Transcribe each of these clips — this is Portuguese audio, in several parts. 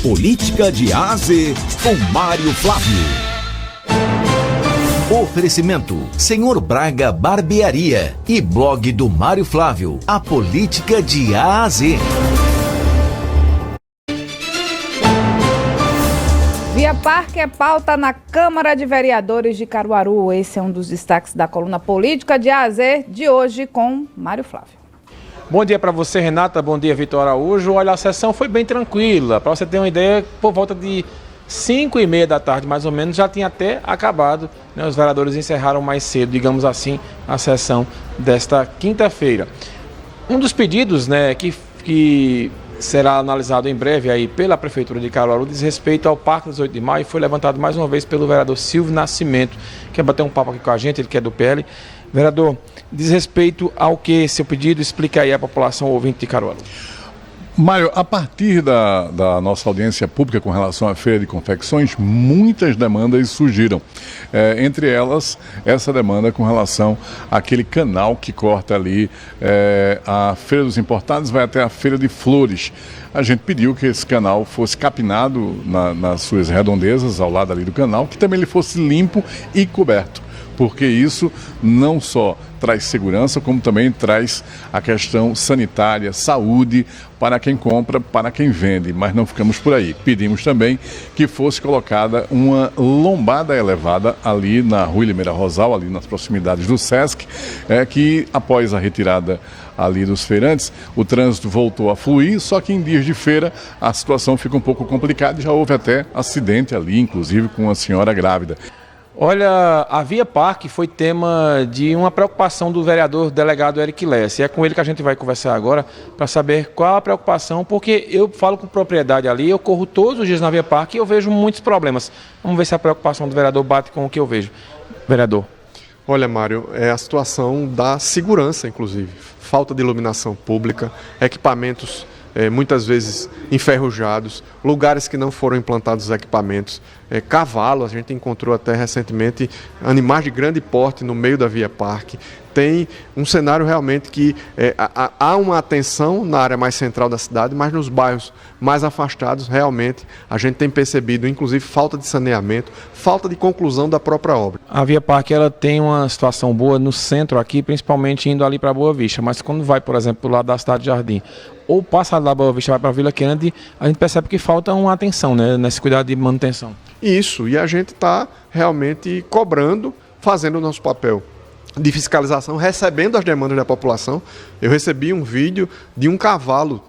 Política de A a Z, com Mário Flávio. Oferecimento, Senhor Braga Barbearia e blog do Mário Flávio, a política de A a Z. Via Parque é pauta na Câmara de Vereadores de Caruaru. Esse é um dos destaques da coluna Política de A a Z de hoje com Mário Flávio. Bom dia para você, Renata. Bom dia, Vitor Araújo. Olha, a sessão foi bem tranquila. Para você ter uma ideia, por volta de 5h30 da tarde, mais ou menos, já tinha até acabado, né? Os vereadores encerraram mais cedo, digamos assim, a sessão desta quinta-feira. Um dos pedidos, né, que será analisado em breve aí pela Prefeitura de Caruaru diz respeito ao Parque 18 de Maio, foi levantado mais uma vez pelo vereador Silvio Nascimento, que quer bater um papo aqui com a gente, ele que é do PL. Vereador, diz respeito ao que seu pedido, explica aí à população ouvinte de Caruaru. Mário, a partir da nossa audiência pública com relação à Feira de Confecções, muitas demandas surgiram. Entre elas, essa demanda com relação àquele canal que corta ali a Feira dos Importados, vai até a Feira de Flores. A gente pediu que esse canal fosse capinado nas suas redondezas, ao lado ali do canal, que também ele fosse limpo e coberto, porque isso não só traz segurança, como também traz a questão sanitária, saúde, para quem compra, para quem vende, mas não ficamos por aí. Pedimos também que fosse colocada uma lombada elevada ali na Rua Limeira Rosal, ali nas proximidades do Sesc, que após a retirada ali dos feirantes, o trânsito voltou a fluir, só que em dias de feira a situação fica um pouco complicada e já houve até acidente ali, inclusive com uma senhora grávida. Olha, a Via Parque foi tema de uma preocupação do vereador delegado Eric Lessa. E é com ele que a gente vai conversar agora para saber qual a preocupação, porque eu falo com propriedade ali, eu corro todos os dias na Via Parque e eu vejo muitos problemas. Vamos ver se a preocupação do vereador bate com o que eu vejo. Vereador. Olha, Mário, é a situação da segurança, inclusive. Falta de iluminação pública, equipamentos muitas vezes enferrujados, lugares que não foram implantados os equipamentos, cavalo, a gente encontrou até recentemente animais de grande porte no meio da Via Parque. Tem um cenário realmente que há uma atenção na área mais central da cidade, mas nos bairros mais afastados, realmente, a gente tem percebido, inclusive, falta de saneamento, falta de conclusão da própria obra. A Via Parque ela tem uma situação boa no centro aqui, principalmente indo ali para Boa Vista, mas quando vai, por exemplo, do lado da Cidade de Jardim, ou passa da Boa Vista vai para a Vila Kennedy, a gente percebe que falta uma atenção, né, nesse cuidado de manutenção. Isso, e a gente está realmente cobrando, fazendo o nosso papel de fiscalização, recebendo as demandas da população. Eu recebi um vídeo de um cavalo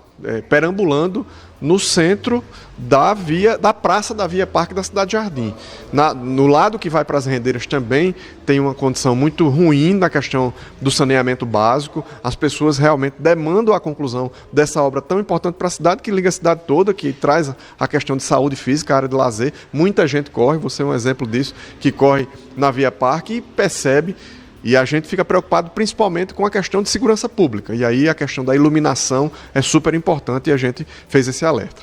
perambulando no centro da praça da Via Parque da Cidade de Jardim. No lado que vai para as rendeiras também tem uma condição muito ruim na questão do saneamento básico. As pessoas realmente demandam a conclusão dessa obra tão importante para a cidade, que liga a cidade toda, que traz a questão de saúde física, a área de lazer. Muita gente corre, você é um exemplo disso, que corre na Via Parque e percebe. E a gente fica preocupado principalmente com a questão de segurança pública. E aí a questão da iluminação é super importante e a gente fez esse alerta.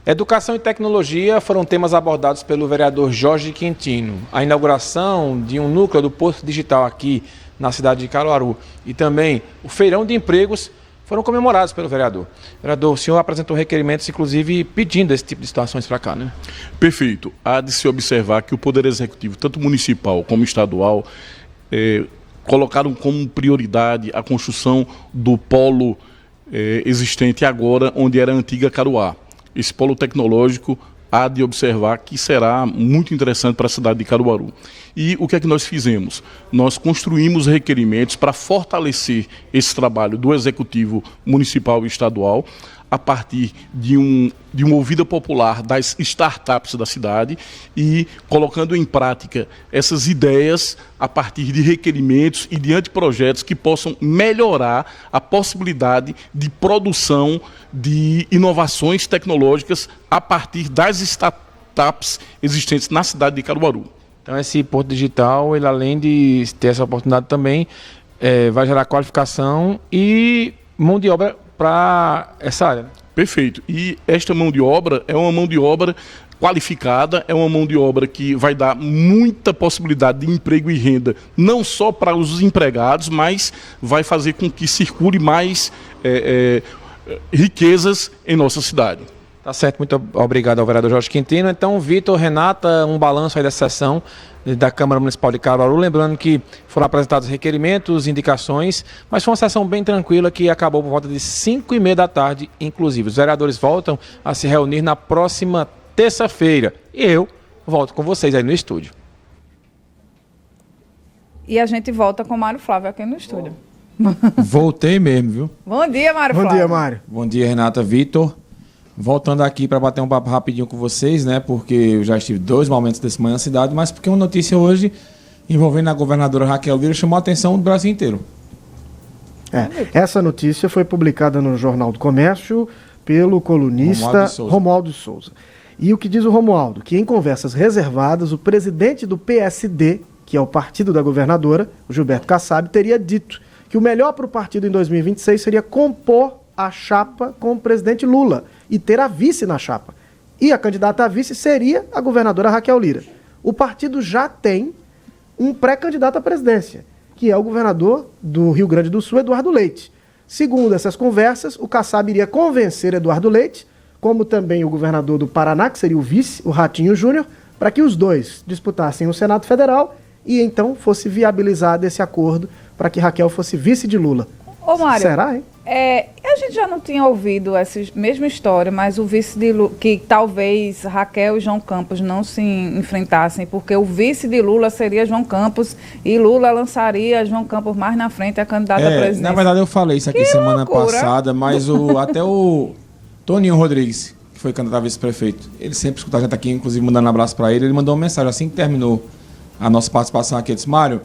Educação e tecnologia foram temas abordados pelo vereador Jorge Quintino. A inauguração de um núcleo do Posto Digital aqui na cidade de Caruaru e também o feirão de empregos foram comemorados pelo vereador. Vereador, o senhor apresentou requerimentos, inclusive, pedindo esse tipo de situações para cá, né? Perfeito. Há de se observar que o Poder Executivo, tanto municipal como estadual, colocaram como prioridade a construção do polo existente agora, onde era a antiga Caruá. Esse polo tecnológico há de observar que será muito interessante para a cidade de Caruaru. E o que é que nós fizemos? Nós construímos requerimentos para fortalecer esse trabalho do Executivo Municipal e Estadual, a partir de uma ouvida popular das startups da cidade e colocando em prática essas ideias a partir de requerimentos e de anteprojetos que possam melhorar a possibilidade de produção de inovações tecnológicas a partir das startups existentes na cidade de Caruaru. Então esse Porto Digital, ele além de ter essa oportunidade também, vai gerar qualificação e mão de obra para essa área. Perfeito. E esta mão de obra é uma mão de obra qualificada, é uma mão de obra que vai dar muita possibilidade de emprego e renda, não só para os empregados, mas vai fazer com que circule mais riquezas em nossa cidade. Tá certo, muito obrigado ao vereador Jorge Quintino. Então, Vitor, Renata, um balanço aí dessa sessão da Câmara Municipal de Caruaru. Lembrando que foram apresentados requerimentos, indicações, mas foi uma sessão bem tranquila que acabou por volta de 5h30 da tarde, inclusive. Os vereadores voltam a se reunir na próxima terça-feira. E eu volto com vocês aí no estúdio. E a gente volta com o Mário Flávio aqui no estúdio. Voltei mesmo, viu? Bom dia, Mário Flávio. Bom dia, Mário. Bom dia, Renata, Vitor. Voltando aqui para bater um papo rapidinho com vocês, né? Porque eu já estive 2 momentos desse manhã na cidade, mas porque uma notícia hoje envolvendo a governadora Raquel Lira chamou a atenção do Brasil inteiro. Essa notícia foi publicada no Jornal do Comércio pelo colunista Romualdo de Souza. E o que diz o Romualdo? Que em conversas reservadas, o presidente do PSD, que é o partido da governadora, o Gilberto Kassab, teria dito que o melhor para o partido em 2026 seria compor a chapa com o presidente Lula e ter a vice na chapa. E a candidata a vice seria a governadora Raquel Lira. O partido já tem um pré-candidato à presidência, que é o governador do Rio Grande do Sul, Eduardo Leite. Segundo essas conversas, o Kassab iria convencer Eduardo Leite, como também o governador do Paraná, que seria o vice, o Ratinho Júnior, para que os dois disputassem o Senado Federal e então fosse viabilizado esse acordo para que Raquel fosse vice de Lula. Ô, Mário, será, hein? A gente já não tinha ouvido essa mesma história, mas o vice de Lula, que talvez Raquel e João Campos não se enfrentassem, porque o vice de Lula seria João Campos e Lula lançaria João Campos mais na frente a candidata à presidência. Na verdade, eu falei isso aqui semana passada, mas até o Toninho Rodrigues, que foi candidato a vice-prefeito, ele sempre escuta a gente aqui, inclusive mandando um abraço para ele mandou uma mensagem assim que terminou a nossa participação aqui. Ele disse: Mário,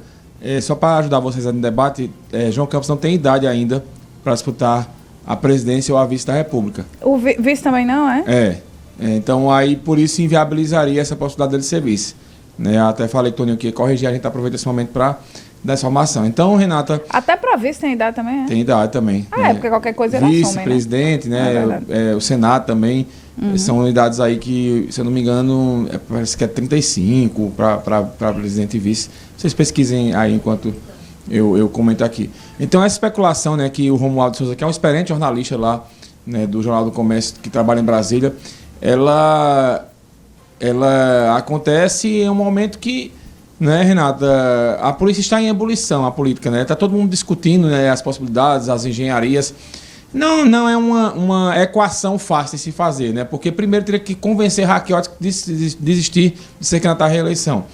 só para ajudar vocês no debate, João Campos não tem idade ainda para disputar a presidência ou a vice da República. O vice também não, é? Então aí por isso inviabilizaria essa possibilidade dele ser vice. Né? Até falei que Toninho aqui ia corrigir, a gente aproveita esse momento para dar essa informação. Então, Renata... Até para vice tem idade também, Tem idade também. Porque qualquer coisa ele assume, vice-presidente, né? O Senado também. São unidades aí que, se eu não me engano, parece que é 35 para presidente e vice. Vocês pesquisem aí enquanto eu comento aqui. Então, essa especulação, né, que o Romualdo de Souza, que é um experiente jornalista lá, né, do Jornal do Comércio, que trabalha em Brasília, ela acontece em um momento que, né, Renata, a polícia está em ebulição, a política, né? Está todo mundo discutindo, né, as possibilidades, as engenharias. Não é uma equação fácil de se fazer, né? Porque primeiro teria que convencer Raquel a desistir de ser candidata à reeleição.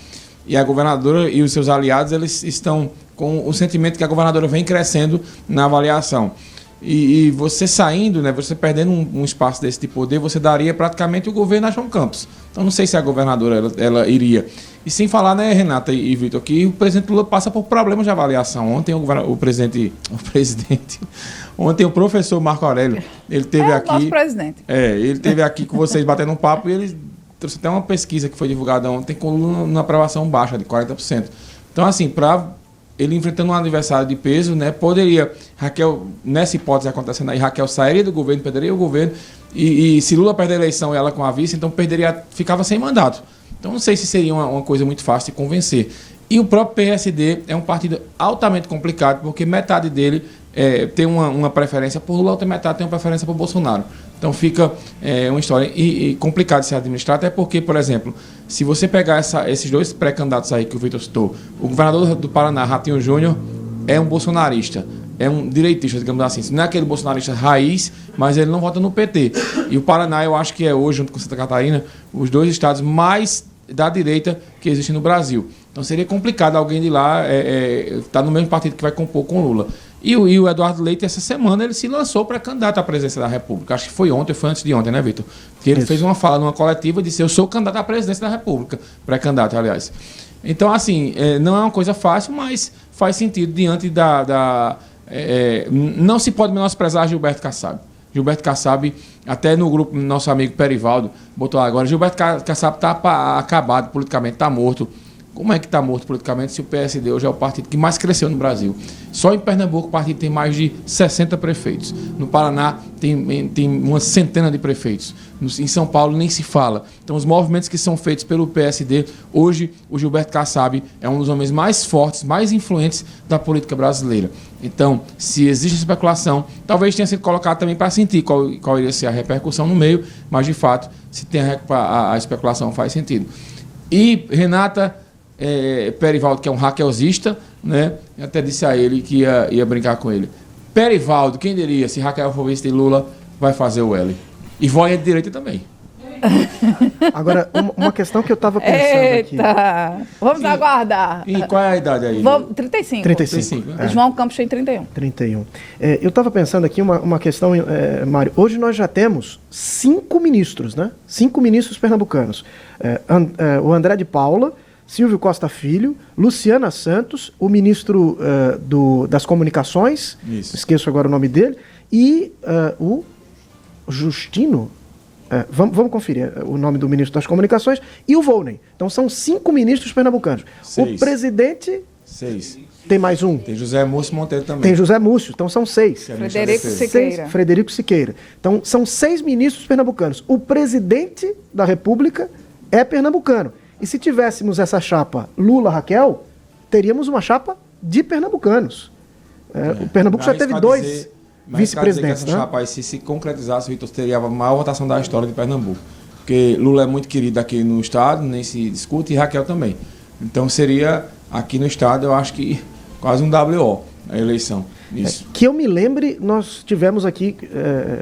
E a governadora e os seus aliados, eles estão com o sentimento que a governadora vem crescendo na avaliação. E você saindo, né, você perdendo um espaço desse de poder, você daria praticamente o governo a João Campos. Então não sei se a governadora ela iria. E sem falar, né, Renata e Vitor, que o presidente Lula passa por problemas de avaliação. Ontem ontem o professor Marco Aurélio, ele teve aqui... nosso presidente. Ele teve aqui com vocês batendo um papo e ele trouxe até uma pesquisa que foi divulgada ontem com uma aprovação baixa de 40%. Então, assim, para ele enfrentando um adversário de peso, né, poderia, Raquel, nessa hipótese acontecendo aí, Raquel sairia do governo, perderia o governo, e se Lula perder a eleição e ela com a vice, então ficava sem mandato. Então não sei se seria uma coisa muito fácil de convencer. E o próprio PSD é um partido altamente complicado, porque metade dele tem uma preferência por Lula, a outra metade tem uma preferência por Bolsonaro. Então fica uma história complicada de se administrar, até porque, por exemplo, se você pegar esses dois pré-candidatos aí que o Vitor citou, o governador do Paraná, Ratinho Júnior, é um bolsonarista, é um direitista, digamos assim. Não é aquele bolsonarista raiz, mas ele não vota no PT. E o Paraná, eu acho que é hoje, junto com Santa Catarina, os dois estados mais da direita que existem no Brasil. Então seria complicado alguém de lá estar no mesmo partido que vai compor com Lula. E o Eduardo Leite, essa semana, ele se lançou para candidato à presidência da República. Acho que foi antes de ontem, né, Vitor? Que ele fez uma fala numa coletiva e disse: eu sou candidato à presidência da República. Pré-candidato, aliás. Então, assim, não é uma coisa fácil, mas faz sentido diante não se pode menosprezar Gilberto Kassab. Gilberto Kassab, até no grupo, nosso amigo Perivaldo, botou agora, Gilberto Kassab está acabado politicamente, está morto. como é que está morto politicamente se o PSD hoje é o partido que mais cresceu no Brasil? Só em Pernambuco o partido tem mais de 60 prefeitos. No Paraná tem uma centena de prefeitos. Em São Paulo nem se fala. Então os movimentos que são feitos pelo PSD, hoje o Gilberto Kassab é um dos homens mais fortes, mais influentes da política brasileira. Então, se existe especulação, talvez tenha sido colocado também para sentir qual iria ser a repercussão no meio, mas de fato, se tem a especulação faz sentido. E Renata Perivaldo, que é um raquelzista, né? Eu até disse a ele que ia brincar com ele. Perivaldo, quem diria, se Raquel for vice de Lula, vai fazer o L. E vó é de direita também. Agora, uma questão que eu estava pensando aqui. Vamos aguardar. E qual é a idade aí? 35. 35. João Campos tem 31. 31. Eu estava pensando aqui uma questão, Mário. Hoje nós já temos 5 ministros, né? 5 ministros pernambucanos. O André de Paula, Silvio Costa Filho, Luciana Santos, o ministro das Comunicações, esqueço agora o nome dele, e o Justino. Vamos conferir o nome do ministro das Comunicações e o Volney. Então são 5 ministros pernambucanos. 6. O presidente... 6. Tem mais um. Tem José Múcio Monteiro também. Tem José Múcio, então são 6. Frederico Siqueira. Então são 6 ministros pernambucanos. O presidente da República é pernambucano. E se tivéssemos essa chapa Lula-Raquel, teríamos uma chapa de pernambucanos. O Pernambuco já teve 2 vice-presidentes. Essa chapa aí, se concretizasse, Vitor, teria a maior votação da história de Pernambuco. Porque Lula é muito querido aqui no estado, nem se discute, e Raquel também. Então seria, aqui no estado, eu acho que quase um WO a eleição. Isso. Que eu me lembre, nós tivemos aqui,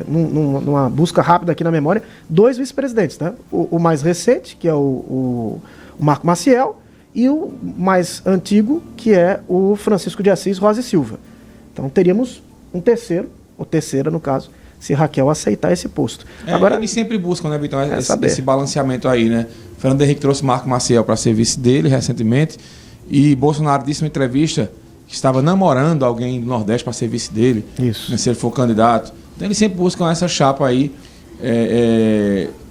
numa busca rápida aqui na memória, 2 vice-presidentes, né? O mais recente, que é o Marco Maciel, e o mais antigo, que é o Francisco de Assis Rosa e Silva. Então teríamos um terceiro, ou terceira no caso, se Raquel aceitar esse posto. Agora, eles sempre buscam, né, Vitor, esse balanceamento aí, né? Fernando Henrique trouxe Marco Maciel para ser vice dele recentemente, e Bolsonaro disse numa entrevista que estava namorando alguém do Nordeste para ser vice dele, né, se ele for candidato. Então eles sempre buscam essa chapa aí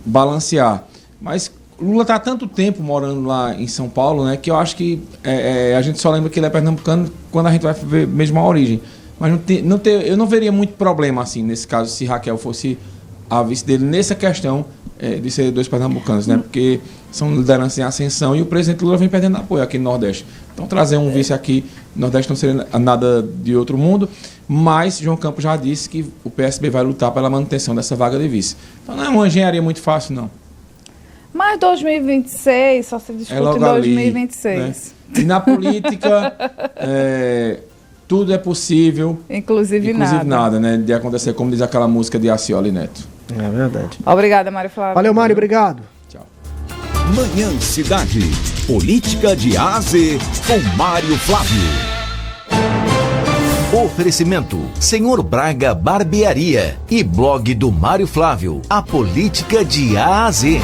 balancear. Mas Lula está há tanto tempo morando lá em São Paulo, né, que eu acho que a gente só lembra que ele é pernambucano quando a gente vai ver mesmo a origem. Mas eu não veria muito problema assim, nesse caso, se Raquel fosse a vice dele, nessa questão de ser 2 pernambucanos, né? Porque são lideranças em ascensão e o presidente Lula vem perdendo apoio aqui no Nordeste. Então trazer um vice aqui no Nordeste não seria nada de outro mundo, mas João Campos já disse que o PSB vai lutar pela manutenção dessa vaga de vice. Então não é uma engenharia muito fácil, não. Mas 2026, só se discute em 2026. Ali, né? E na política... tudo é possível, inclusive nada, né? De acontecer, como diz aquela música de Acioli Neto. É verdade. Obrigada, Mário Flávio. Valeu, Mário, obrigado. Tchau. Manhã Cidade. Política de A a Z com Mário Flávio. Oferecimento: Senhor Braga Barbearia e blog do Mário Flávio. A política de A a Z.